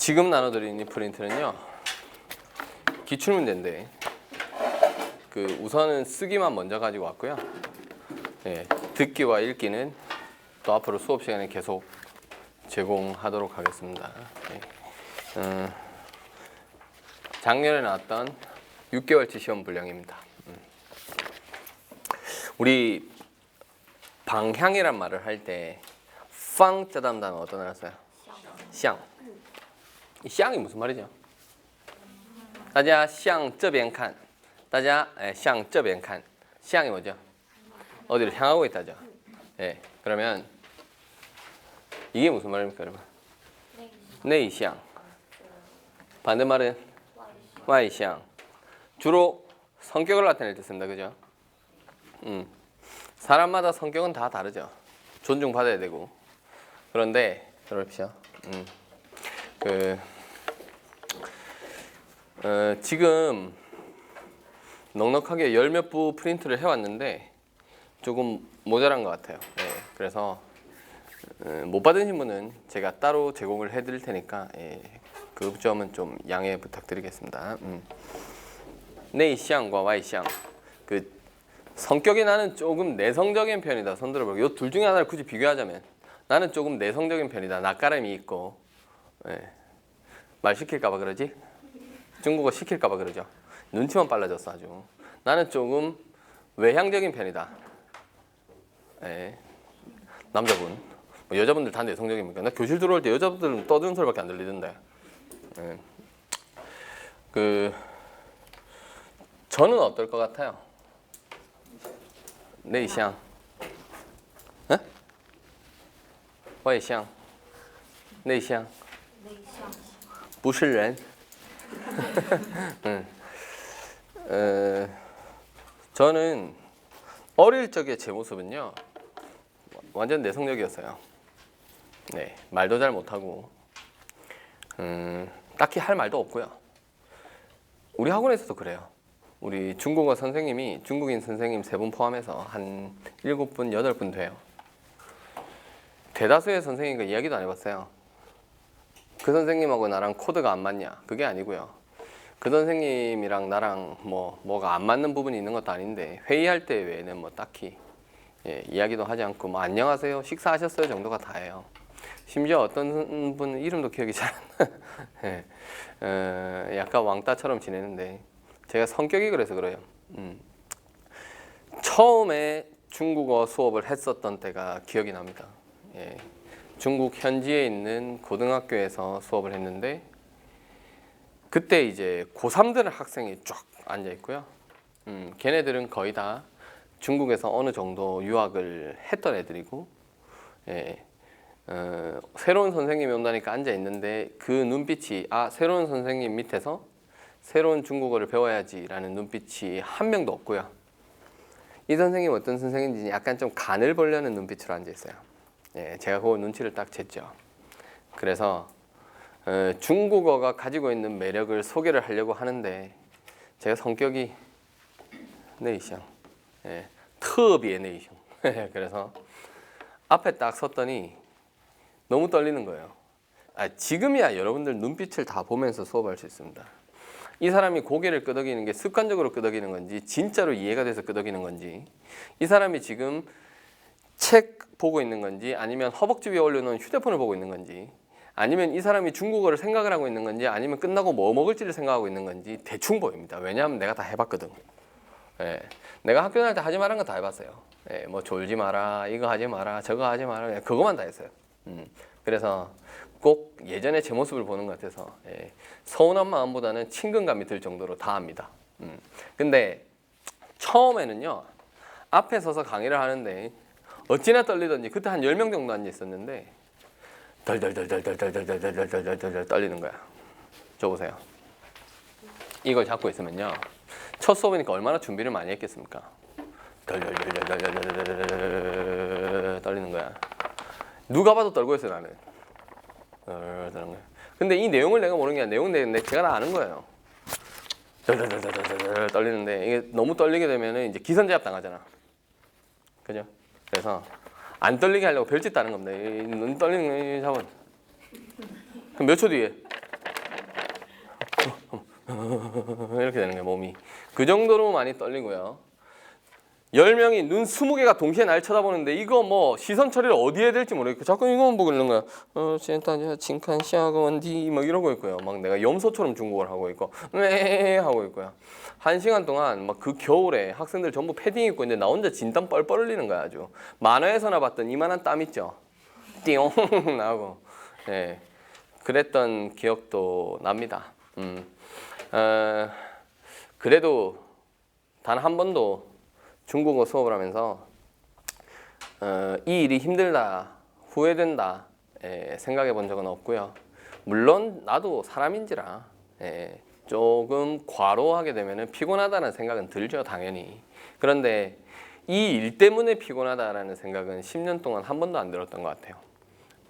지금 나눠드린 이 프린트는요, 기출문제인데 우선은 쓰기만 먼저 가지고 왔고요. 예, 듣기와 읽기는 또 앞으로 수업 시간에 계속 제공하도록 하겠습니다. 예. 작년에 나왔던 6개월치 시험 분량입니다. 우리 방향이란 말을 할 때 팡 짜다는 단어 어떤 말 써요? 向. 이 向이 무슨 말이죠? 大家向这边看. 大家向这边看. 向이 뭐죠? 어디를 향하고 있다죠. 예, 그러면 이게 무슨 말입니까, 여러분? 内向. 반대말은 外向. 주로 성격을 나타낼 때 씁니다, 그죠? 사람마다 성격은 다 다르죠. 존중받아야 되고. 그런데 들어보십시오. 지금 넉넉하게 열 몇 부 프린트를 해왔는데 조금 모자란 것 같아요. 네, 그래서 못 받으신 분은 제가 따로 제공을 해드릴 테니까 그 점은 좀 양해 부탁드리겠습니다. 내향과 외향. 성격이 나는 조금 내성적인 편이다. 손 들어볼게요. 이 둘 중에 하나를 굳이 비교하자면 나는 조금 내성적인 편이다. 낯가림이 있고. 말 시킬까봐 그러지? 중국어 시킬까봐 그러죠. 눈치만 빨라졌어 아주. 나는 조금 외향적인 편이다. 남자분. 뭐 여자분들 다 내성적입니까? 나 교실 들어올 때 여자분들은 떠드는 소리밖에 안 들리던데. 저는 어떨 것 같아요? 内向，外向，内向，不是人。저는 어릴 적의 제 모습은요, 완전 내성적이었어요. 네, 말도 잘 못하고, 딱히 할 말도 없고요. 우리 학원에서도 그래요. 우리 중국어 선생님이 중국인 선생님 3분 포함해서 한 7분, 8분 돼요. 대다수의 선생님과 이야기도 안 해봤어요. 그 선생님하고 나랑 코드가 안 맞냐? 그게 아니고요. 그 선생님이랑 나랑 뭐가 안 맞는 부분이 있는 것도 아닌데 회의할 때 외에는 뭐 딱히 이야기도 하지 않고 뭐 안녕하세요, 식사하셨어요 정도가 다예요. 심지어 어떤 분은 이름도 기억이 잘 안 나. 약간 왕따처럼 지내는데 제가 성격이 그래서 그래요. 처음에 중국어 수업을 했었던 때가 기억이 납니다. 중국 현지에 있는 고등학교에서 수업을 했는데 그때 이제 고3들 학생이 쫙 앉아 있고요. 걔네들은 거의 다 중국에서 어느 정도 유학을 했던 애들이고, 새로운 선생님이 온다니까 앉아 있는데 그 눈빛이 새로운 선생님 밑에서 새로운 중국어를 배워야지라는 눈빛이 한 명도 없고요. 이 선생님 어떤 선생님인지 약간 좀 간을 보려는 눈빛으로 앉아 있어요. 제가 그 눈치를 딱 챘죠. 그래서 중국어가 가지고 있는 매력을 소개를 하려고 하는데 제가 성격이 内向, 特别内向. 그래서 앞에 딱 섰더니 너무 떨리는 거예요. 지금이야 여러분들 눈빛을 다 보면서 수업할 수 있습니다. 이 사람이 고개를 끄덕이는 게 습관적으로 끄덕이는 건지 진짜로 이해가 돼서 끄덕이는 건지, 이 사람이 지금 책 보고 있는 건지 아니면 허벅지 위에 올려놓은 휴대폰을 보고 있는 건지 아니면 이 사람이 중국어를 생각을 하고 있는 건지 아니면 끝나고 뭐 먹을지를 생각하고 있는 건지 대충 보입니다. 왜냐하면 내가 다 해봤거든. 내가 학교 다닐 때 하지 말란 거 다 해봤어요. 뭐 졸지 마라, 이거 하지 마라, 저거 하지 마라, 그거만 다 했어요. 그래서 꼭 예전에 제 모습을 보는 것 같아서 서운한 마음보다는 친근감이 들 정도로 다 합니다. 근데 처음에는요, 앞에 서서 강의를 하는데 어찌나 떨리던지 그때 한 10명 정도 앉아 있었는데 덜덜덜덜덜덜덜덜덜덜덜 떨리는 거야. 저 보세요. 이걸 잡고 있으면요, 첫 수업이니까 얼마나 준비를 많이 했겠습니까? 덜덜덜덜덜덜 떨리는 거야. 누가 봐도 떨고 있어요 나는. 근데 이 내용을 내가 모르는 게 아니라 내용 제가 다 아는 거예요. 덜덜덜덜덜 떨리는데 이게 너무 떨리게 되면은 이제 기선제압 당하잖아. 그죠? 그래서 안 떨리게 하려고 별짓 다는 겁니다. 눈 떨리는 거 잡은. 그럼 몇 초 뒤에 이렇게 되는 거예요, 몸이. 그 정도로 많이 떨리고요. 10명이 눈 20개가 동시에 날 쳐다보는데 이거 뭐 시선 처리를 어디에 해야 될지 모르겠고 자꾸 이거만 보고 있는 거야. 진짜 징칸 시아건디 막 이러고 있고요. 막 내가 염소처럼 중국어를 하고 있고 네 하고 있고요. 1시간 동안 막 그 겨울에 학생들 전부 패딩 입고 있는데 나 혼자 진땀 뻘뻘 흘리는 거야 아주. 만화에서나 봤던 이만한 땀 있죠. 띠용 나오고. 예. 그랬던 기억도 납니다. 그래도 단 한 번도 중국어 수업을 하면서 이 일이 힘들다, 후회된다 생각해 본 적은 없고요. 물론 나도 사람인지라 조금 과로하게 되면 피곤하다는 생각은 들죠, 당연히. 그런데 이 일 때문에 피곤하다라는 생각은 10년 동안 한 번도 안 들었던 것 같아요.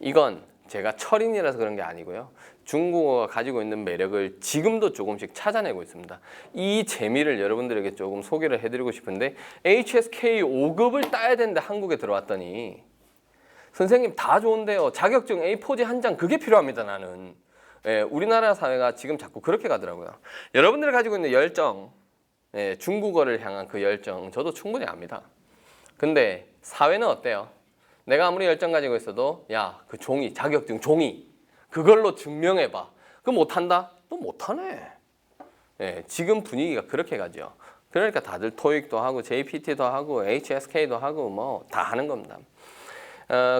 이건 제가 철인이라서 그런 게 아니고요. 중국어가 가지고 있는 매력을 지금도 조금씩 찾아내고 있습니다. 이 재미를 여러분들에게 조금 소개를 해드리고 싶은데 HSK 5급을 따야 되는데 한국에 들어왔더니 선생님 다 좋은데요. 자격증 A4지 한 장 그게 필요합니다, 나는. 우리나라 사회가 지금 자꾸 그렇게 가더라고요. 여러분들이 가지고 있는 열정, 중국어를 향한 그 열정 저도 충분히 압니다. 근데 사회는 어때요? 내가 아무리 열정 가지고 있어도 야, 그 종이, 자격증 종이 그걸로 증명해봐. 그거 못한다? 또 못하네. 지금 분위기가 그렇게 가죠. 그러니까 다들 토익도 하고 JPT도 하고 HSK도 하고 뭐 다 하는 겁니다.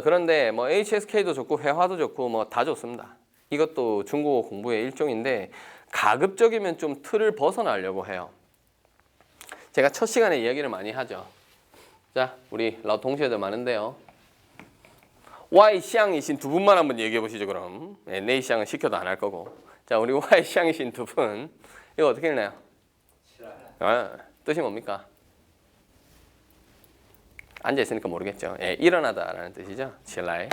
그런데 뭐 HSK도 좋고 회화도 좋고 뭐 다 좋습니다. 이것도 중국어 공부의 일종인데 가급적이면 좀 틀을 벗어나려고 해요. 제가 첫 시간에 이야기를 많이 하죠. 자, 우리 라오 동시에들 많은데요. Y시앙이신 두 분만 한번 얘기해 보시죠, 그럼. 네이시앙은 시켜도 안 할 거고. 자, 우리 Y시앙이신 두 분. 이거 어떻게 읽나요? 뜻이 뭡니까? 앉아있으니까 모르겠죠. 일어나다라는 뜻이죠. 칠라이.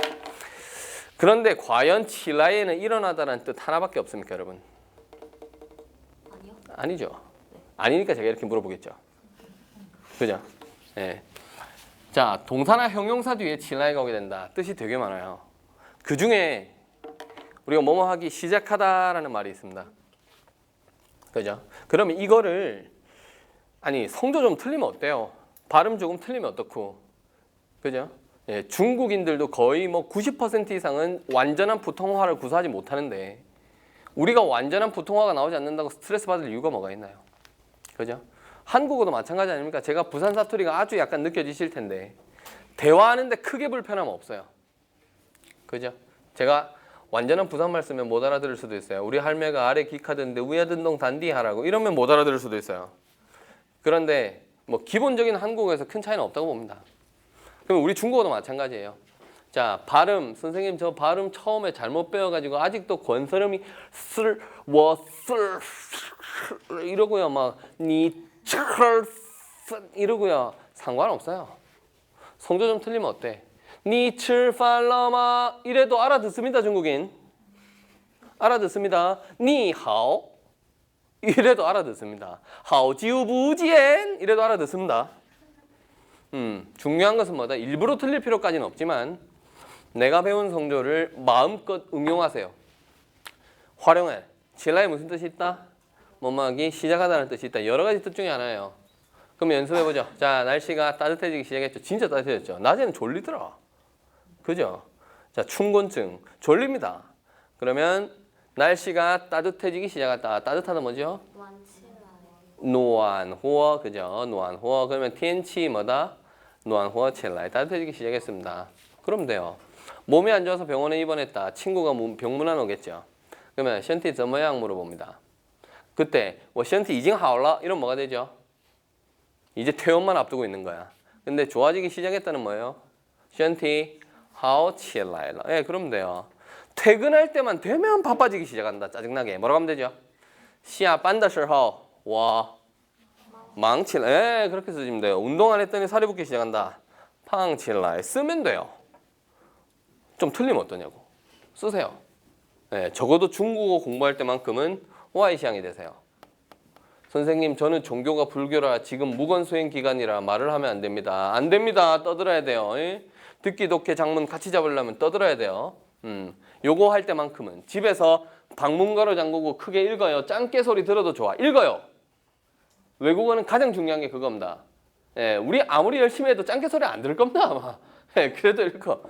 그런데 과연 칠라이에는 일어나다라는 뜻 하나밖에 없습니까, 여러분? 아니요. 아니죠. 아니니까 제가 이렇게 물어보겠죠. 그죠? 자, 동사나 형용사 뒤에 칠라이가 오게 된다. 뜻이 되게 많아요. 그 중에 우리가 뭐뭐 하기 시작하다라는 말이 있습니다. 그죠? 그러면 이거를 성조 좀 틀리면 어때요? 발음 조금 틀리면 어떻고? 그죠? 중국인들도 거의 뭐 90% 이상은 완전한普通話를 구사하지 못하는데 우리가 완전한普通話가 나오지 않는다고 스트레스 받을 이유가 뭐가 있나요? 그죠? 한국어도 마찬가지 아닙니까? 제가 부산 사투리가 아주 약간 느껴지실 텐데 대화하는데 크게 불편함 없어요. 그죠? 제가 완전한 부산말 쓰면 못 알아들을 수도 있어요. 우리 할매가 아래 기카드는데 위에 든동 단디 하라고 이러면 못 알아들을 수도 있어요. 그런데 뭐 기본적인 한국어에서 큰 차이는 없다고 봅니다. 그럼 우리 중국어도 마찬가지예요. 자, 발음, 선생님 저 발음 처음에 잘못 배워가지고 아직도 권설음이 쓸, 이러고요. 막 이러고요. 상관없어요. 성조 좀 틀리면 어때? 니츠팔러마 이래도 알아듣습니다, 중국인. 알아듣습니다. 니하오 이래도 알아듣습니다. 하오지우부지엔 이래도 알아듣습니다. 중요한 것은 뭐다? 일부러 틀릴 필요까지는 없지만 내가 배운 성조를 마음껏 응용하세요. 활용해. 칠라에 무슨 뜻이 있다? 뭐뭐하기 시작하다는 뜻이 있다. 여러 가지 뜻 중에 하나예요. 그럼 연습해보죠. 자, 날씨가 따뜻해지기 시작했죠. 진짜 따뜻해졌죠. 낮에는 졸리더라. 그죠? 자, 춘곤증. 졸립니다. 그러면 날씨가 따뜻해지기 시작했다. 따뜻하다 뭐죠? 노안호어. 그죠? 노안호어. 그러면天气 뭐다? 노안호어 칠라이. 따뜻해지기 시작했습니다. 그럼 돼요. 몸이 안 좋아서 병원에 입원했다. 친구가 병문안 오겠죠. 그러면 身体怎么样 물어봅니다. 그때 我身体已经好了 이러면 뭐가 되죠? 이제 퇴원만 앞두고 있는 거야. 근데 좋아지기 시작했다는 뭐예요? 身体好起来了. 그러면 돼요. 퇴근할 때만 되면 바빠지기 시작한다. 짜증나게. 뭐라고 하면 되죠? 下班的时候我忙起来. 그렇게 쓰시면 돼요. 운동 안 했더니 살이 붙기 시작한다. 胖起来 쓰면 돼요. 좀 틀리면 어떠냐고. 쓰세요. 적어도 중국어 공부할 때만큼은 Y시향이 되세요. 선생님 저는 종교가 불교라 지금 무건수행 기간이라 말을 하면 안 됩니다. 안 됩니다. 떠들어야 돼요. 듣기 독해 장문 같이 잡으려면 떠들어야 돼요. 요거 할 때만큼은 집에서 방문가로 잠그고 크게 읽어요. 짱깨 소리 들어도 좋아. 읽어요. 외국어는 가장 중요한 게 그겁니다. 예, 우리 아무리 열심히 해도 짱깨 소리 안 들을 겁니다 아마. 예, 그래도 읽어.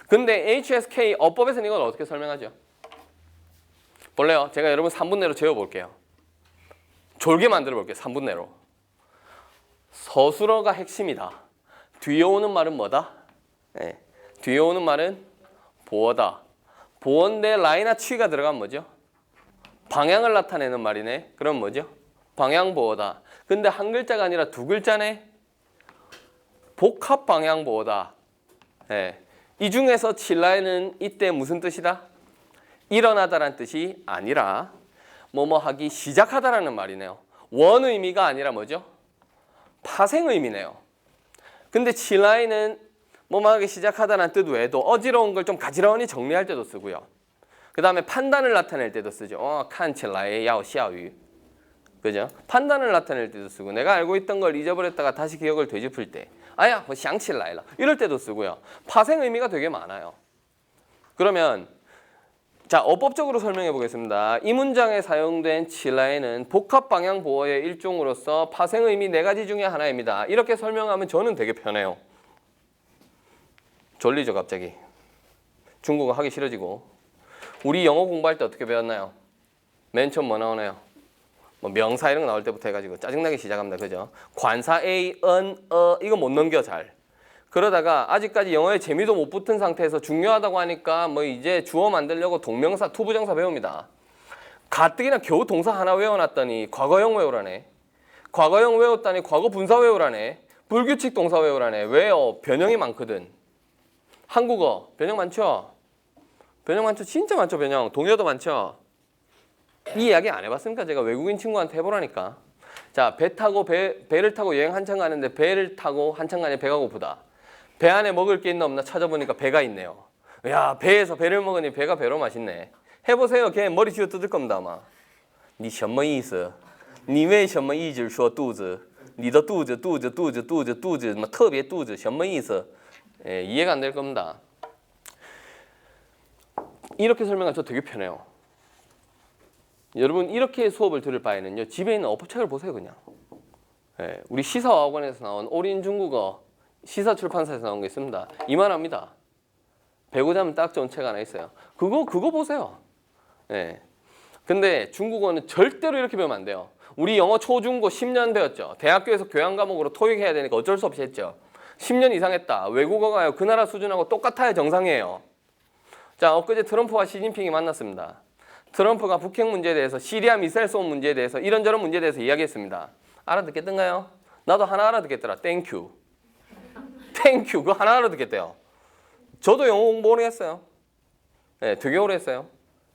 근데 HSK 어법에서는 이걸 어떻게 설명하죠? 볼래요? 제가 여러분 3분 내로 재워볼게요. 졸게 만들어 볼게요. 3분 내로. 서술어가 핵심이다. 뒤에 오는 말은 뭐다? 예, 뒤에 오는 말은 보어다. 보어인데 라이나 취가 들어가면 뭐죠? 방향을 나타내는 말이네. 그럼 뭐죠? 방향보어다. 근데 한 글자가 아니라 두 글자네. 복합 방향보어다. 예. 이 중에서 칠라에는 이때 무슨 뜻이다? 일어나다라는 뜻이 아니라 뭐뭐 하기 시작하다라는 말이네요. 원 의미가 아니라 뭐죠? 파생 의미네요. 근데 칠라에는 뭐뭐 하기 시작하다라는 뜻 외에도 어지러운 걸 좀 가지런히 정리할 때도 쓰고요. 그 다음에 판단을 나타낼 때도 쓰죠. 칸 칠라에 야오 샤유. 그죠? 판단을 나타낼 때도 쓰고 내가 알고 있던 걸 잊어버렸다가 다시 기억을 되짚을 때 아야 뭐 샹칠라이라 이럴 때도 쓰고요. 파생 의미가 되게 많아요. 그러면 자 어법적으로 설명해 보겠습니다. 이 문장에 사용된 칠라에는 복합 방향 보어의 일종으로서 파생 의미 네 가지 중에 하나입니다. 이렇게 설명하면 저는 되게 편해요. 졸리죠 갑자기. 중국어 하기 싫어지고. 우리 영어 공부할 때 어떻게 배웠나요? 맨 처음 뭐 나오나요? 뭐 명사 이런 거 나올 때부터 해가지고 짜증나게 시작합니다. 그죠? 관사 A, 은, 이거 못 넘겨 잘. 그러다가 아직까지 영어에 재미도 못 붙은 상태에서 중요하다고 하니까 뭐 이제 주어 만들려고 동명사, 투부정사 배웁니다. 가뜩이나 겨우 동사 하나 외워놨더니 과거형 외우라네. 과거형 외웠다니 과거 분사 외우라네. 불규칙 동사 외우라네. 왜요? 변형이 많거든. 한국어 변형 많죠? 변형 많죠? 진짜 많죠 변형. 동요도 많죠? 이 이야기 안 해봤습니까? 제가 외국인 친구한테 해보라니까. 자, 배를 타고 여행 한참 가는데 배를 타고 한참 가니 배가 고프다. 배 안에 먹을 게 있나 없나 찾아보니까 배가 있네요. 야, 배에서 배를 먹으니 배가 배로 맛있네. 해보세요. 걔 머리 쥐어 뜯을 겁니다 아마. 你什么意思?你为什么一直说肚子?你的肚子什么特别肚子什么意思? 예, 이해가 안 될 겁니다. 이렇게 설명하면 저 되게 편해요. 여러분 이렇게 수업을 들을 바에는요 집에 있는 어법책을 보세요 그냥. 예, 우리 시사어학원에서 나온 올인 중국어 시사출판사에서 나온 게 있습니다. 이만합니다. 배우자 하면 딱 좋은 책 하나 있어요. 그거 보세요. 예. 근데 중국어는 절대로 이렇게 배우면 안 돼요. 우리 영어 초중고 10년 배웠죠. 대학교에서 교양 과목으로 토익 해야 되니까 어쩔 수 없이 했죠. 10년 이상 했다. 외국어가요 그 나라 수준하고 똑같아야 정상이에요. 자, 엊그제 트럼프와 시진핑이 만났습니다. 트럼프가 북핵 문제에 대해서 시리아 미사일 쏘는 문제에 대해서 이런저런 문제에 대해서 이야기했습니다. 알아듣겠던가요? 나도 하나 알아듣겠더라. 땡큐. 땡큐. 그거 하나 알아듣겠대요. 저도 영어 공부 오래 했어요. 네, 되게 오래 했어요.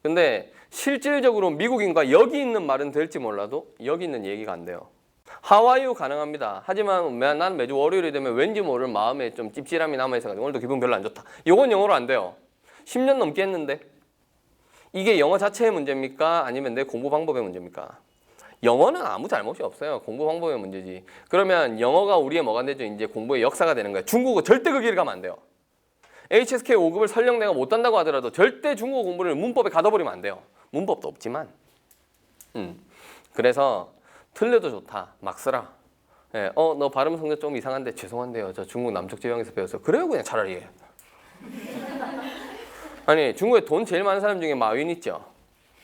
근데 실질적으로 미국인과 여기 있는 말은 될지 몰라도 여기 있는 얘기가 안 돼요. 하와이유 가능합니다. 하지만 난 매주 월요일이 되면 왠지 모를 마음에 좀 찝찝함이 남아있어가지고 오늘도 기분 별로 안 좋다. 이건 영어로 안 돼요. 10년 넘게 했는데 이게 영어 자체의 문제입니까? 아니면 내 공부 방법의 문제입니까? 영어는 아무 잘못이 없어요. 공부 방법의 문제지. 그러면 영어가 우리의 뭐가 되죠? 이제 공부의 역사가 되는 거예요. 중국어 절대 그 길을 가면 안 돼요. HSK 5급을 설령 내가 못 단다고 하더라도 절대 중국어 공부를 문법에 가둬버리면 안 돼요. 문법도 없지만. 그래서 틀려도 좋다. 막 쓰라. 예, 너 발음 성적 좀 이상한데 죄송한데요. 저 중국 남쪽 지방에서 배웠어요. 그래요 그냥 차라리. 아니 중국에 돈 제일 많은 사람 중에 마윈 있죠.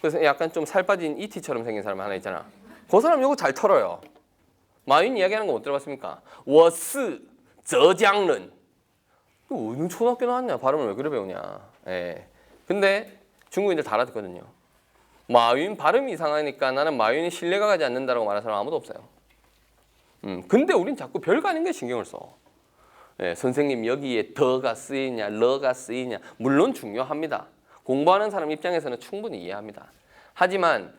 그래서 약간 좀 살 빠진 이티처럼 생긴 사람 하나 있잖아. 그 사람 이거 잘 털어요. 마윈 이야기하는 거 못 들어봤습니까? 我是浙江人. 어느 초등학교 나왔냐? 발음을 왜 그래 배우냐? 예. 근데 중국인들 다 알아듣거든요. 마윈 발음이 이상하니까 나는 마윈이 신뢰가 가지 않는다라고 말하는 사람 아무도 없어요. 근데 우린 자꾸 별거 아닌 게 신경을 써. 예, 선생님 여기에 더가 쓰이냐, 러가 쓰이냐 물론 중요합니다. 공부하는 사람 입장에서는 충분히 이해합니다. 하지만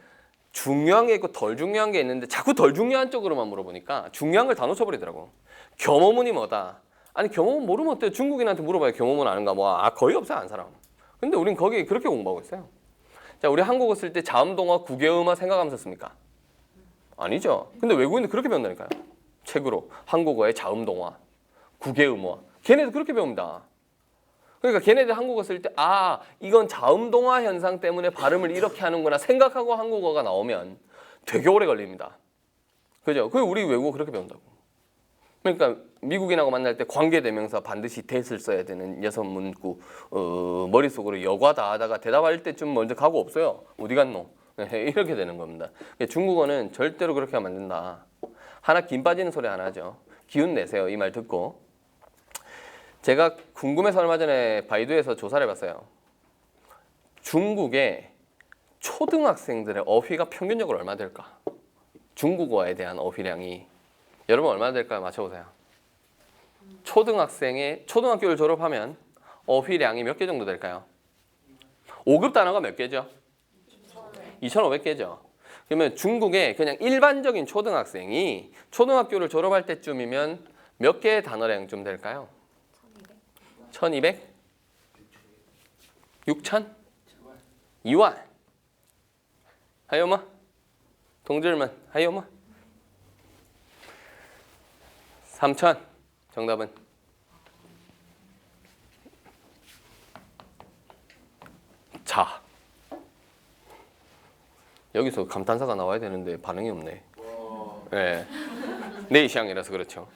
중요한 게 있고 덜 중요한 게 있는데 자꾸 덜 중요한 쪽으로만 물어보니까 중요한 걸 다 놓쳐버리더라고. 겸호문이 뭐다? 아니 겸호문 모르면 어때요? 중국인한테 물어봐요. 겸호문 아는가? 뭐 거의 없어요 안 사람. 근데 우린 거기 그렇게 공부하고 있어요. 자, 우리 한국어 쓸 때 자음동화, 구개음화 생각하면서 씁니까? 아니죠. 근데 외국인들 그렇게 배운다니까요. 책으로 한국어의 자음동화, 구개음화. 걔네도 그렇게 배웁니다. 그러니까 걔네들 한국어 쓸 때 아 이건 자음동화 현상 때문에 발음을 이렇게 하는구나 생각하고 한국어가 나오면 되게 오래 걸립니다. 그죠? 그 우리 외국어 그렇게 배운다고. 그러니까 미국인하고 만날 때 관계대명사 반드시 that을 써야 되는 여섯 문구 머릿속으로 여과다 하다가 대답할 때쯤 먼저 가고 없어요. 어디 갔노? 이렇게 되는 겁니다. 중국어는 절대로 그렇게 하면 안 된다. 하나 김 빠지는 소리 안 하죠. 기운 내세요. 이 말 듣고. 제가 궁금해서 얼마 전에 바이두에서 조사를 해봤어요. 중국의 초등학생들의 어휘가 평균적으로 얼마 될까? 중국어에 대한 어휘량이 여러분 얼마나 될까요? 맞춰보세요. 초등학교를 졸업하면 어휘량이 몇 개 정도 될까요? 5급 단어가 몇 개죠? 2,500개죠. 그러면 중국의 그냥 일반적인 초등학생이 초등학교를 졸업할 때쯤이면 몇 개의 단어량쯤 될까요? 1,200? 6,000? 2만? 하요마? 동질만 하요마? 3,000 정답은 자 여기서 감탄사가 나와야 되는데 반응이 없네. 네. 내 시향이라서 그렇죠.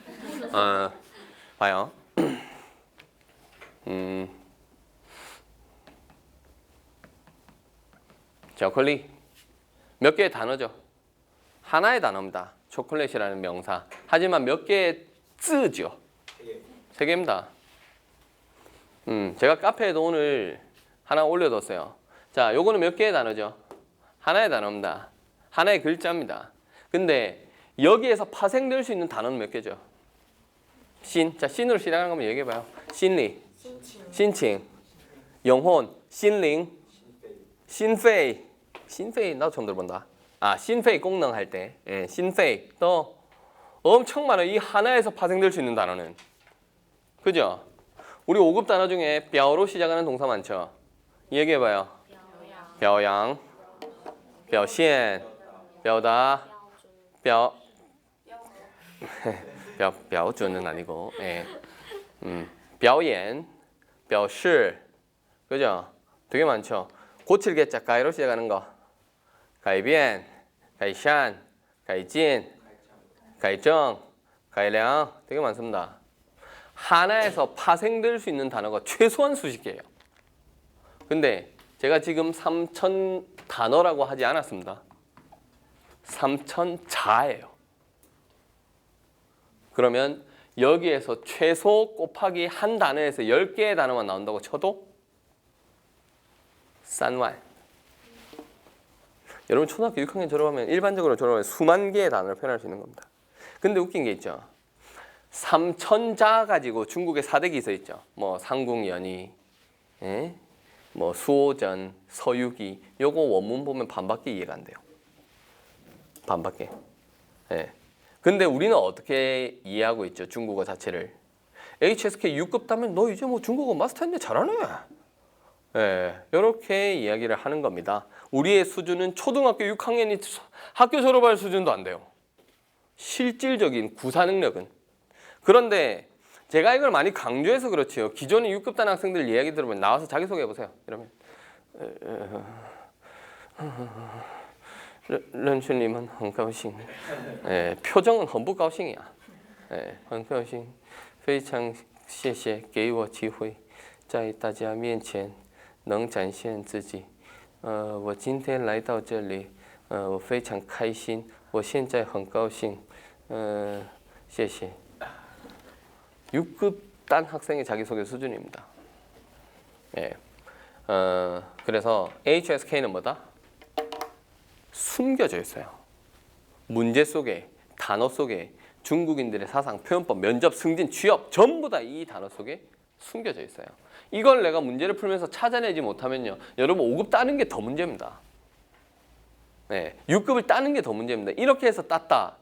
봐요. 초콜릿 몇 개의 단어죠? 하나의 단어입니다. 초콜릿이라는 명사. 하지만 몇 개의 쯔죠? 3개입니다. 제가 카페에도 오늘 하나 올려뒀어요. 자, 요거는 몇 개의 단어죠? 하나의 단어입니다. 하나의 글자입니다. 근데 여기에서 파생될 수 있는 단어는 몇 개죠? 신. 자, 신으로 시작하는 거면 얘기해봐요. 신리, 신칭, 영혼, 신링, 신페이. 신페이 나도 처음 들어본다. 아, 신페이功能할 때. 예, 신페이. 또 엄청 많아요. 이 하나에서 파생될 수 있는 단어는. 그죠? 우리 5급 단어 중에 뼈로 시작하는 동사 많죠? 얘기해봐요. 表扬, 表现, 表达, 标准은 아니고, 예. 表演, 表示, 그죠? 되게 많죠? 고칠 개자 가이로 시작하는 거. 改变, 改善, 改进, 改正, 改良 되게 많습니다. 하나에서 파생될 수 있는 단어가 최소한 수십 개예요. 근데 제가 지금 3,000 단어라고 하지 않았습니다. 3,000 자예요. 그러면 여기에서 최소 곱하기 한 단어에서 10개의 단어만 나온다고 쳐도 3만. 여러분 초등학교 6학년 졸업하면 일반적으로 졸업하면 수만 개의 단어를 표현할 수 있는 겁니다. 근데 웃긴 게 있죠. 3,000자 가지고 중국에 4대 기서 있죠. 뭐 상궁연의, 예? 뭐 수오전, 서유기. 요거 원문 보면 반밖에 이해가 안 돼요. 반밖에. 예. 근데 우리는 어떻게 이해하고 있죠? 중국어 자체를. HSK 6급 따면 너 이제 뭐 중국어 마스터했네 잘하네. 예, 이렇게 이야기를 하는 겁니다. 우리의 수준은 초등학교 6학년이 학교 졸업할 수준도 안 돼요. 실질적인 구사 능력은. 그런데 제가 이걸 많이 강조해서 그렇지요. 기존의 6급 단 학생들 이야기 들으면 나와서 자기소개해 보세요. 이러면 认识你们很高兴. 예, 표정은很不高兴呀. 예, 很高兴. 非常谢谢给我机会在大家面前能展现自己. 我今天来到这里我非常开心. 我现在很高兴. 谢谢. 6급 단 학생의 자기소개 수준입니다. 예. 그래서 HSK는 뭐다? 숨겨져 있어요. 문제 속에, 단어 속에 중국인들의 사상, 표현법, 면접, 승진, 취업 전부 다 이 단어 속에 숨겨져 있어요. 이걸 내가 문제를 풀면서 찾아내지 못하면요. 여러분 5급 따는 게 더 문제입니다. 네, 6급을 따는 게 더 문제입니다. 이렇게 해서 땄다.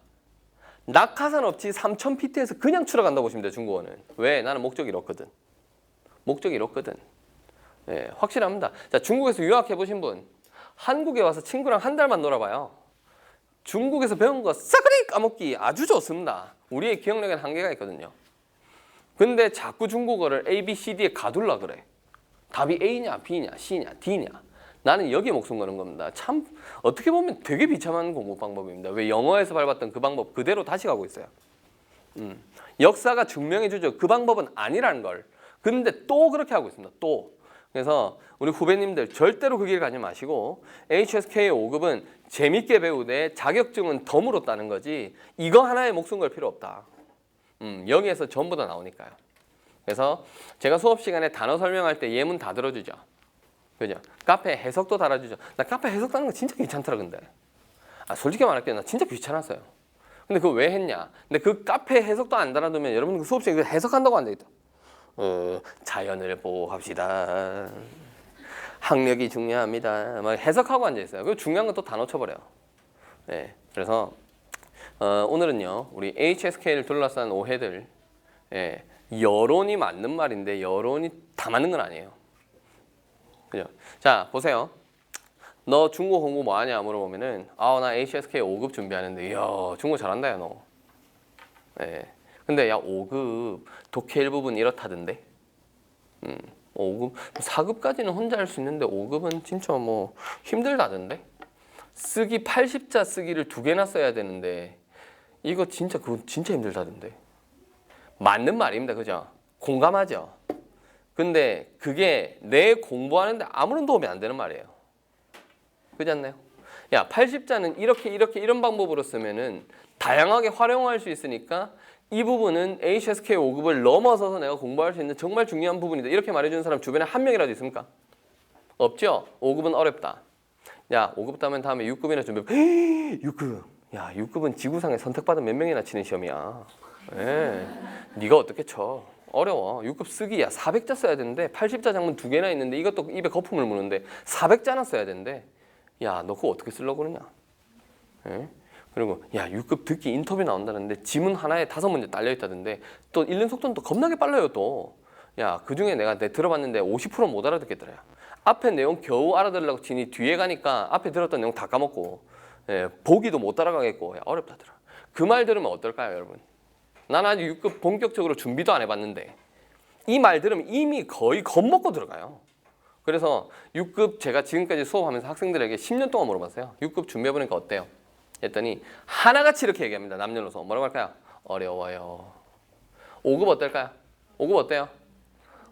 낙하산 없이 3,000피트에서 그냥 출어간다고 보시면 돼요. 중국어는. 왜? 나는 목적이 이렇거든. 목적이 이렇거든. 네, 확실합니다. 자, 중국에서 유학해 보신 분. 한국에 와서 친구랑 한 달만 놀아봐요. 중국에서 배운 거 싸그리 까먹기 아주 좋습니다. 우리의 기억력에는 한계가 있거든요. 근데 자꾸 중국어를 A, B, C, D에 가둘라 그래. 답이 A냐, B냐, C냐, D냐. 나는 여기에 목숨 거는 겁니다. 참 어떻게 보면 되게 비참한 공부 방법입니다. 왜 영어에서 밟았던 그 방법 그대로 다시 가고 있어요. 역사가 증명해 주죠. 그 방법은 아니라는 걸. 근데 또 그렇게 하고 있습니다. 또. 그래서 우리 후배님들 절대로 그 길 가지 마시고 HSK 5급은 재밌게 배우되 자격증은 덤으로 따는 거지 이거 하나에 목숨 걸 필요 없다. 여기에서 전부 다 나오니까요. 그래서 제가 수업 시간에 단어 설명할 때 예문 다 들어주죠. 그죠? 카페 해석도 달아주죠. 나 카페 해석 다는 거 진짜 귀찮더라 근데. 솔직히 말할게요. 나 진짜 귀찮았어요. 근데 그거 왜 했냐? 근데 그 카페 해석도 안 달아두면 여러분 그 수업 시간에 해석한다고 안 되겠다. 자연을 보호합시다. 학력이 중요합니다. 막 해석하고 앉아 있어요. 그 중요한 건 또 다 놓쳐버려요. 네, 그래서 오늘은요 우리 HSK를 둘러싼 오해들, 예, 여론이 맞는 말인데 여론이 다 맞는 건 아니에요. 그죠? 자 보세요. 너 중국어 공부 뭐 하냐 물어보면은 나 HSK 5급 준비하는데 이야 중국어 잘한다 야 너. 예. 근데 야 5급 독해 일부분 이렇다던데. 5급 4급까지는 혼자 할 수 있는데 5급은 진짜 뭐 힘들다던데. 쓰기 80자 쓰기를 2개나 써야 되는데 이거 진짜 그거 진짜 힘들다던데. 맞는 말입니다. 그죠? 공감하죠? 근데 그게 내 공부하는데 아무런 도움이 안 되는 말이에요. 그렇지 않나요? 야 80자는 이렇게 이런 방법으로 쓰면은 다양하게 활용할 수 있으니까 이 부분은 HSK 5급을 넘어서서 내가 공부할 수 있는 정말 중요한 부분이다. 이렇게 말해주는 사람 주변에 한 명이라도 있습니까? 없죠? 5급은 어렵다. 야 5급 따면 다음에 6급이나 준비해. 6급. 야 6급은 지구상에 선택받은 몇 명이나 치는 시험이야. 예. 네가 어떻게 쳐? 어려워. 6급 쓰기야 400자 써야 되는데 80자 장문 2개나 있는데 이것도 입에 거품을 무는데 400자나 써야 되는데 야 너 그거 어떻게 쓰려고 그러냐? 예? 그리고 야 6급 듣기 인터뷰 나온다는데 지문 하나에 5문제 딸려있다던데 또 읽는 속도는 또 겁나게 빨라요 또. 야 그중에 내가 들어봤는데 50% 못 알아듣겠더라. 앞에 내용 겨우 알아들으려고 치니 뒤에 가니까 앞에 들었던 내용 다 까먹고 보기도 못 따라가겠고 어렵다더라. 그 말 들으면 어떨까요 여러분? 난 아직 6급 본격적으로 준비도 안 해봤는데 이 말 들으면 이미 거의 겁먹고 들어가요. 그래서 6급 제가 지금까지 수업하면서 학생들에게 10년 동안 물어봤어요. 6급 준비해보니까 어때요? 했더니 하나같이 이렇게 얘기합니다. 남녀노소. 뭐라고 할까요? 어려워요. 5급 어떨까요? 5급 어때요?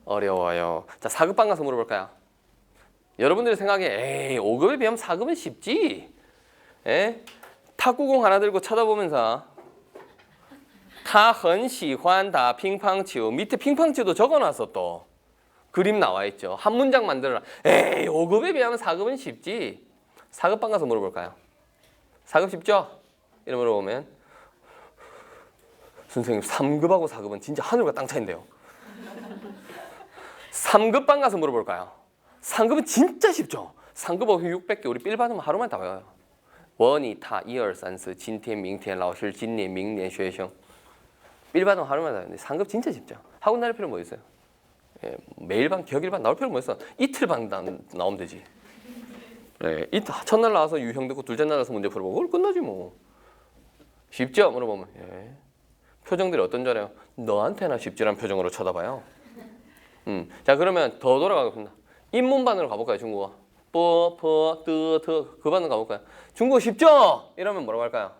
어려워요. 자 4급반 가서 물어볼까요? 여러분들의 생각에 에이 5급에 비하면 4급은 쉽지. 에? 탁구공 하나 들고 쳐다보면서 타很喜欢打乒乓球 밑에 乒乓球도 적어놨어 또. 그림 나와 있죠. 한 문장 만들어라. 에이 5급에 비하면 4급은 쉽지. 4급반 가서 물어볼까요? 4급 쉽죠? 이런 물어보면 선생님 3급하고 4급은 진짜 하늘과 땅 차이인데요. 3급반 가서 물어볼까요? 3급은 진짜 쉽죠? 3급하고 600개 우리 빌 받으면 하루만 다 외워요. 1, 2, 他, 1, 2, 3, 4, 今天, 明天, 老师, 今年, 明年, 学生. 빌 받으면 하루만 다 외우는데 3급 진짜 쉽죠? 학원 다닐 필요 뭐 있어요? 예, 매일반, 격일반 나올 필요 뭐 있어? 이틀반 나오면 되지. 네, 첫날 나와서 유형 듣고 둘째 날 나와서 문제 풀어보고 그걸 끝나지 뭐. 쉽죠? 물어보면 예. 표정들이 어떤 줄 알아요? 너한테나 쉽지란 표정으로 쳐다봐요. 자 그러면 더 돌아가겠습니다. 인문반으로 가볼까요? 중국어. 뽀, 퍼, 뜨, 트. 그 반으로 가볼까요? 중국어 쉽죠? 이러면 뭐라고 할까요?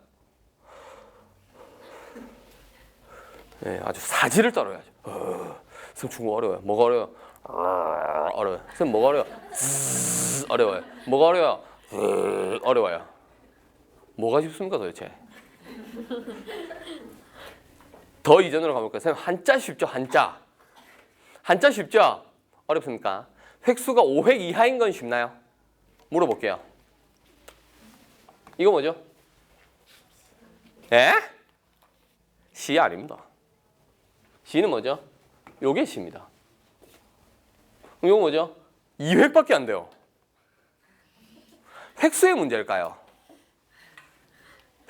예, 아주 사지를 떨어야죠. 선생님 중국어 어려워요. 뭐가 어려워요? 어려워요. 선생님 뭐가 어려워요? 어려워요. 뭐가 어려워요? 어려워요. 뭐가 쉽습니까 도대체? 더 이전으로 가볼까요? 선생님 한자 쉽죠? 한자. 한자 쉽죠? 어렵습니까? 획수가 5획 이하인 건 쉽나요? 물어볼게요. 이거 뭐죠? 에? 시 아닙니다. 시는 뭐죠? 요게 시입니다. 이거 뭐죠? 2획밖에 안 돼요. 획수의 문제일까요?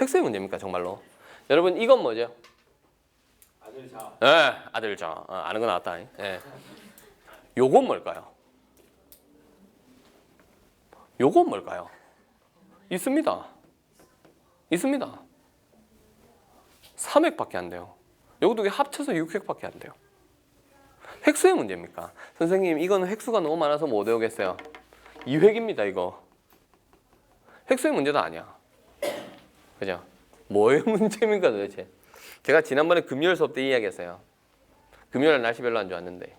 획수의 문제입니까 정말로? 여러분 이건 뭐죠? 아들자. 예, 아들자. 아는 거 나왔다. 예. 요건 뭘까요? 요건 뭘까요? 있습니다. 있습니다. 3획밖에 안 돼요. 요거 두 개 합쳐서 6획밖에 안 돼요. 획수의 문제입니까? 선생님 이거는 획수가 너무 많아서 못 외우겠어요. 2획입니다 이거. 획수의 문제도 아니야. 그죠? 뭐의 문제입니까 도대체? 제가 지난번에 금요일 수업 때 이야기했어요. 금요일 날씨 별로 안 좋았는데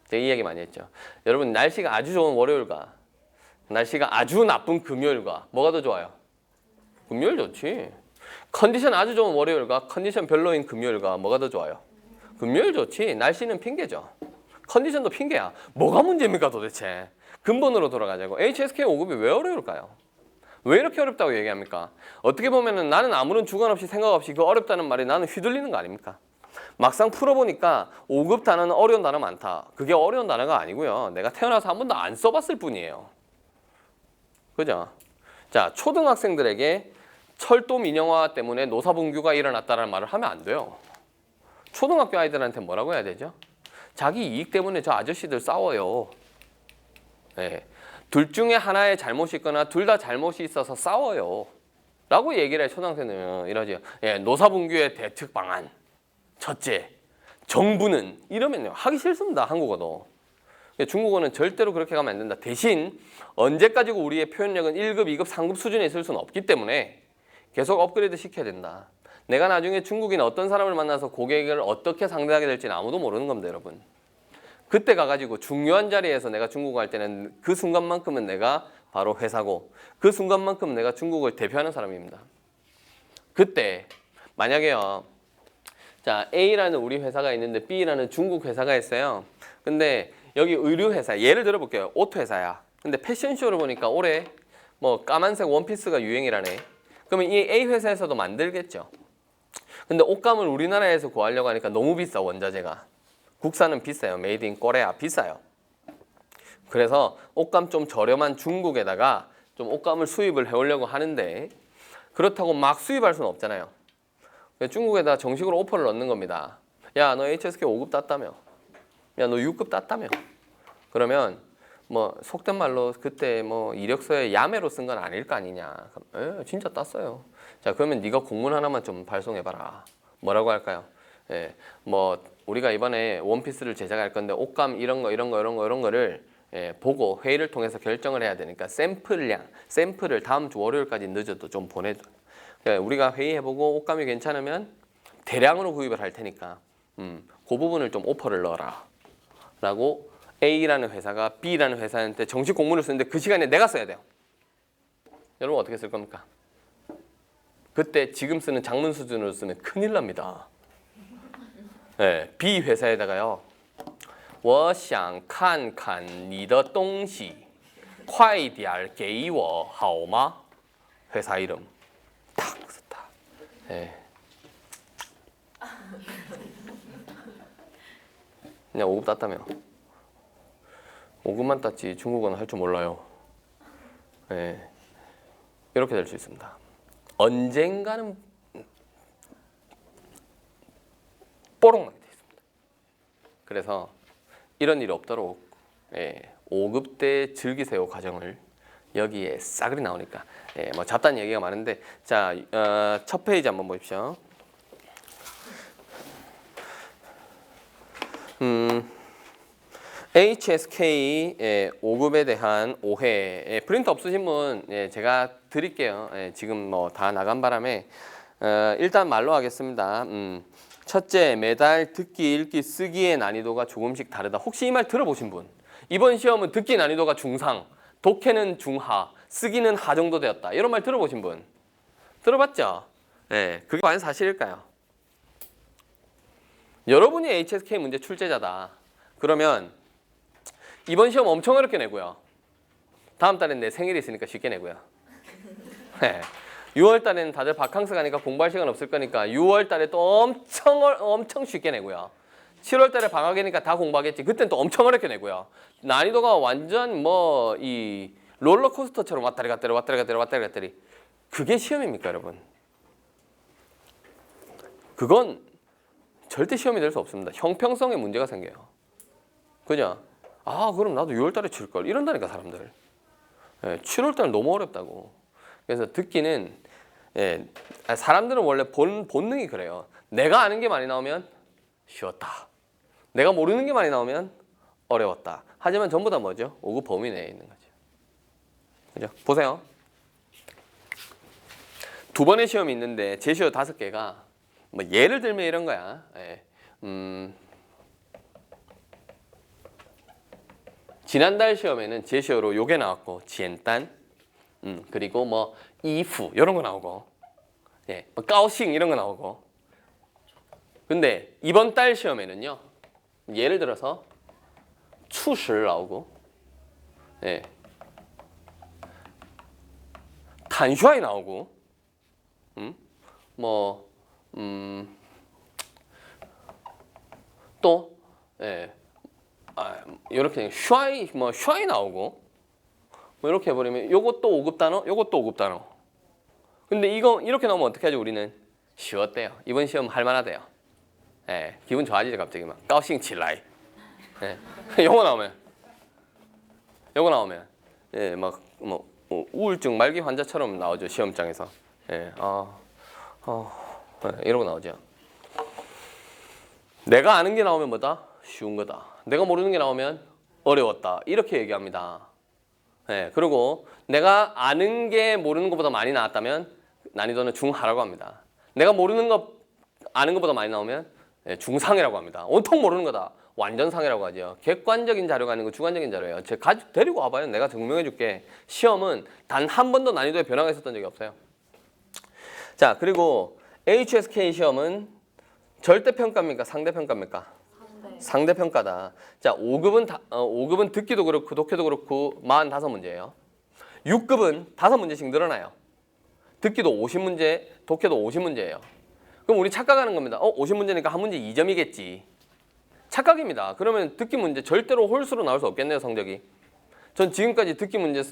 제가 이야기 많이 했죠. 여러분 날씨가 아주 좋은 월요일과 날씨가 아주 나쁜 금요일과 뭐가 더 좋아요? 금요일 좋지. 컨디션 아주 좋은 월요일과 컨디션 별로인 금요일과 뭐가 더 좋아요? 금요일 좋지. 날씨는 핑계죠. 컨디션도 핑계야. 뭐가 문제입니까 도대체? 근본으로 돌아가자고. HSK 5급이 왜 어려울까요? 왜 이렇게 어렵다고 얘기합니까? 어떻게 보면은 나는 아무런 주관 없이 생각 없이 그 어렵다는 말이 나는 휘둘리는 거 아닙니까? 막상 풀어보니까 5급 단어는 어려운 단어 많다. 그게 어려운 단어가 아니고요. 내가 태어나서 한 번도 안 써봤을 뿐이에요. 그죠? 자, 초등학생들에게 철도 민영화 때문에 노사분규가 일어났다는 말을 하면 안 돼요. 초등학교 아이들한테 뭐라고 해야 되죠? 자기 이익 때문에 저 아저씨들 싸워요. 네. 둘 중에 하나의 잘못이 있거나 둘 다 잘못이 있어서 싸워요. 라고 얘기를 해 초등학생들은 이러죠. 예, 노사분규의 대책 방안. 첫째, 정부는 이러면요. 하기 싫습니다. 한국어도. 중국어는 절대로 그렇게 가면 안 된다. 대신 언제까지고 우리의 표현력은 1급, 2급, 3급 수준에 있을 수는 없기 때문에 계속 업그레이드 시켜야 된다. 내가 나중에 중국인 어떤 사람을 만나서 고객을 어떻게 상대하게 될지는 아무도 모르는 겁니다, 여러분. 그때 가가지고 중요한 자리에서 내가 중국어 할 때는 그 순간만큼은 내가 바로 회사고 그 순간만큼은 내가 중국을 대표하는 사람입니다. 그때 만약에요. 자, A라는 우리 회사가 있는데 B라는 중국 회사가 있어요. 근데 여기 의류 회사, 예를 들어 볼게요. 옷 회사야. 근데 패션쇼를 보니까 올해 뭐 까만색 원피스가 유행이라네. 그러면 이 A 회사에서도 만들겠죠. 근데 옷감을 우리나라에서 구하려고 하니까 너무 비싸, 원자재가. 국산은 비싸요. 메이드 인 코리아 비싸요. 그래서 옷감 좀 저렴한 중국에다가 좀 옷감을 수입을 해오려고 하는데 그렇다고 막 수입할 수는 없잖아요. 중국에다 정식으로 오퍼를 넣는 겁니다. 야, 너 HSK 5급 땄다며. 야, 너 6급 땄다며. 그러면 뭐 속된 말로 그때 뭐 이력서에 야매로 쓴 건 아닐 거 아니냐. 예, 진짜 땄어요. 자, 그러면 네가 공문 하나만 좀 발송해봐라. 뭐라고 할까요? 예, 뭐 우리가 이번에 원피스를 제작할 건데 옷감 이런 거를 보고 회의를 통해서 결정을 해야 되니까 샘플을 다음 주 월요일까지 늦어도 좀 보내줘. 그러니까 우리가 회의해보고 옷감이 괜찮으면 대량으로 구입을 할 테니까 그 부분을 좀 오퍼를 넣어라 라고 A라는 회사가 B라는 회사한테 정식 공문을 쓰는데 그 시간에 내가 써야 돼요. 여러분 어떻게 쓸 겁니까? 그때 지금 쓰는 장문 수준으로 쓰면 큰일 납니다. 네, B 회사에다가요. 我想看看你的东西快点给我好吗? 회사 이름 탁 썼다. 네. 그냥 5급 땄다며. 5급만 땄지 중국어는 할 줄 몰라요. 네. 이렇게 될 수 있습니다. 언젠가는 뽀록나게 돼 있습니다. 그래서 이런 일이 없도록 5급 때 즐기세요 과정을 여기에 싸그리 나오니까 뭐 잡다한 얘기가 많은데 자, 첫 페이지 한번 보십시오. HSK 5급에 대한 오해 프린트 없으신 분 제가 드릴게요. 지금 뭐 다 나간 바람에 일단 말로 하겠습니다. 첫째, 매달 듣기, 읽기, 쓰기의 난이도가 조금씩 다르다. 혹시 이 말 들어보신 분? 이번 시험은 듣기 난이도가 중상, 독해는 중하, 쓰기는 하 정도 되었다. 이런 말 들어보신 분? 들어봤죠? 네, 그게 과연 사실일까요? 여러분이 HSK 문제 출제자다. 그러면 이번 시험 엄청 어렵게 내고요. 다음 달엔 내 생일이 있으니까 쉽게 내고요. 네. 6월 달에는 다들 바캉스 가니까 공부할 시간 없을 거니까 6월 달에 또 엄청 쉽게 내고요. 7월 달에 방학이니까 다 공부하겠지. 그땐 또 엄청 어렵게 내고요. 난이도가 완전 뭐 이 롤러코스터처럼 왔다리 갔다리. 그게 시험입니까, 여러분? 그건 절대 시험이 될 수 없습니다. 형평성에 문제가 생겨요. 그죠? 아, 그럼 나도 6월 달에 칠 걸. 이런다니까 사람들. 7월 달은 너무 어렵다고. 그래서 듣기는 사람들은 원래 본능이 그래요. 내가 아는 게 많이 나오면 쉬웠다. 내가 모르는 게 많이 나오면 어려웠다. 하지만 전부 다 뭐죠? 5급 범위 내에 있는 거죠. 그죠? 보세요. 두 번의 시험이 있는데 제시어 5개가 뭐 예를 들면 이런 거야. 예. 지난달 시험에는 제시어로 요게 나왔고 지엔단, 그리고 뭐 이프 이런 거 나오고, 예, 뭐 까오싱 이런 거 나오고. 근데 이번 달 시험에는요, 예를 들어서 추실 나오고, 예, 단슈아이 나오고, 또, 예, 이렇게 슈아이 뭐 슈아이 나오고, 뭐 이렇게 해버리면 요것도 5급 단어, 요것도 5급 단어. 근데 이거 이렇게 나오면 어떻게 하죠? 우리는 쉬웠대요. 이번 시험 할 만하대요. 예, 기분 좋아지죠 갑자기 막 까오싱 칠라이. 예, 요거 나오면, 예, 막 뭐 우울증 말기 환자처럼 나오죠 시험장에서. 예, 이러고 나오죠. 내가 아는 게 나오면 뭐다? 쉬운 거다. 내가 모르는 게 나오면 어려웠다. 이렇게 얘기합니다. 예, 그리고 내가 아는 게 모르는 것보다 많이 나왔다면 난이도는 중하라고 합니다. 내가 모르는 거 아는 것보다 많이 나오면 중상이라고 합니다. 온통 모르는 거다. 완전 상이라고 하죠. 객관적인 자료가 아니고 주관적인 자료예요. 제 가지고 데리고 와봐요. 내가 증명해 줄게. 시험은 단 한 번도 난이도에 변화가 있었던 적이 없어요. 자, 그리고 HSK 시험은 절대평가입니까? 상대평가입니까? 상대평가다. 자, 5급은 듣기도 그렇고 독해도 그렇고 45문제예요. 6급은 5문제씩 늘어나요. 듣기도 50문제, 독해도 50문제예요. 그럼 우리 착각하는 겁니다. 50문제니까 한 문제 2점이겠지. 착각입니다. 그러면 듣기 문제 절대로 홀수로 나올 수 없겠네요, 성적이. 전 지금까지 듣기 문제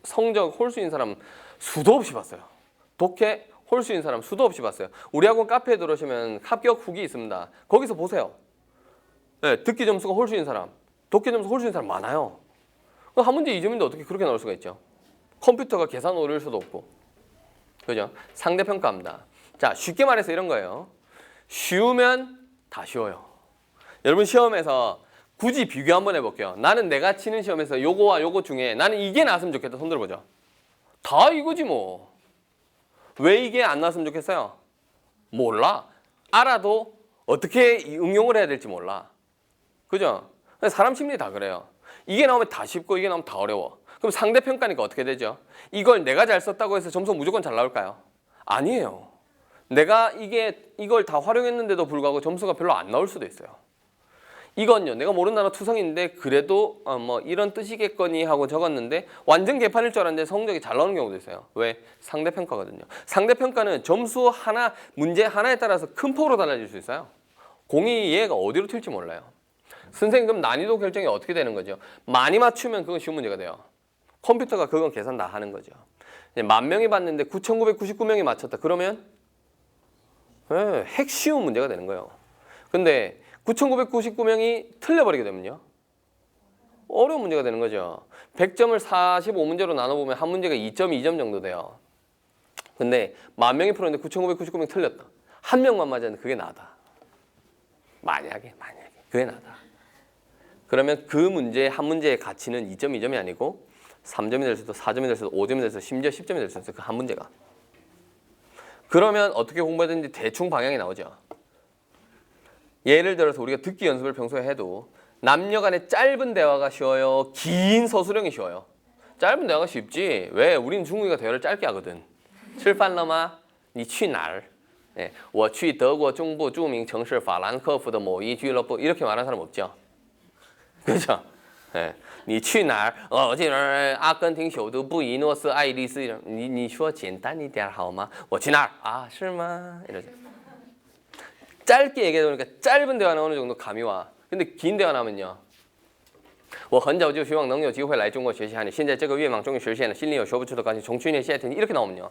성적 홀수인 사람 수도 없이 봤어요. 독해 홀수인 사람 수도 없이 봤어요. 우리 학원 카페에 들어오시면 합격 후기 있습니다. 거기서 보세요. 네, 듣기 점수가 홀수인 사람, 독해 점수 홀수인 사람 많아요. 한 문제 2점인데 어떻게 그렇게 나올 수가 있죠? 컴퓨터가 계산 오릴 수도 없고. 그죠? 상대평가합니다. 자, 쉽게 말해서 이런 거예요. 쉬우면 다 쉬워요. 여러분 시험에서 굳이 비교 한번 해볼게요. 나는 내가 치는 시험에서 요거와 요거 중에 나는 이게 나왔으면 좋겠다. 손 들어보죠. 다 이거지 뭐. 왜 이게 안 나왔으면 좋겠어요? 몰라. 알아도 어떻게 응용을 해야 될지 몰라. 그죠? 사람 심리 다 그래요. 이게 나오면 다 쉽고 이게 나오면 다 어려워. 그럼 상대평가니까 어떻게 되죠? 이걸 내가 잘 썼다고 해서 점수 무조건 잘 나올까요? 아니에요. 내가 이걸 다 활용했는데도 불구하고 점수가 별로 안 나올 수도 있어요. 이건요, 내가 모르는 단어 투성인데 그래도 뭐 이런 뜻이겠거니 하고 적었는데 완전 개판일 줄 알았는데 성적이 잘 나오는 경우도 있어요. 왜? 상대평가거든요. 상대평가는 점수 하나, 문제 하나에 따라서 큰 폭으로 달라질 수 있어요. 공이 얘가 어디로 튈지 몰라요. 선생님 그럼 난이도 결정이 어떻게 되는 거죠? 많이 맞추면 그건 쉬운 문제가 돼요. 컴퓨터가 그건 계산 다 하는 거죠. 10,000명이 봤는데 9,999명이 맞췄다. 그러면 핵 쉬운 문제가 되는 거예요. 근데 9,999명이 틀려버리게 되면요, 어려운 문제가 되는 거죠. 100점을 45문제로 나눠보면 한 문제가 2.2점 정도 돼요. 근데 10,000명이 풀었는데 9,999명 틀렸다. 한 명만 맞았는데 그게 나다. 만약에 그게 나다. 그러면 그 문제 한 문제의 가치는 2.2점이 아니고 3점이 될 수도, 4점이 될 수도, 5점이 될 수도, 심지어 10점이 될 수도 있어요. 그 한 문제가. 그러면 어떻게 공부해야 되는지 대충 방향이 나오죠. 예를 들어서 우리가 듣기 연습을 평소에 해도 남녀 간의 짧은 대화가 쉬워요? 긴 서술형이 쉬워요? 짧은 대화가 쉽지. 왜? 우리는 중국이가 대화를 짧게 하거든. 吃饭了吗? 你去哪儿? 我去德国中部著名城市法兰克福的某一俱乐部. 이렇게 말하는 사람 없죠? 그렇죠? 你去哪儿? 我去哪儿? 阿根廷首都布宜诺斯艾利斯. 你说简单一点好吗? 我去哪儿? 아, 是吗? 이러죠. 짧게 얘기하다 보니까 짧은 대화 나오는 정도 감이 와. 근데 긴 대화 나오면요, 我很早就希望能有机会来中国学习汉语，现在这个愿望终于实现了，心里有说不出的高兴，从去年夏天 이렇게 나오면요,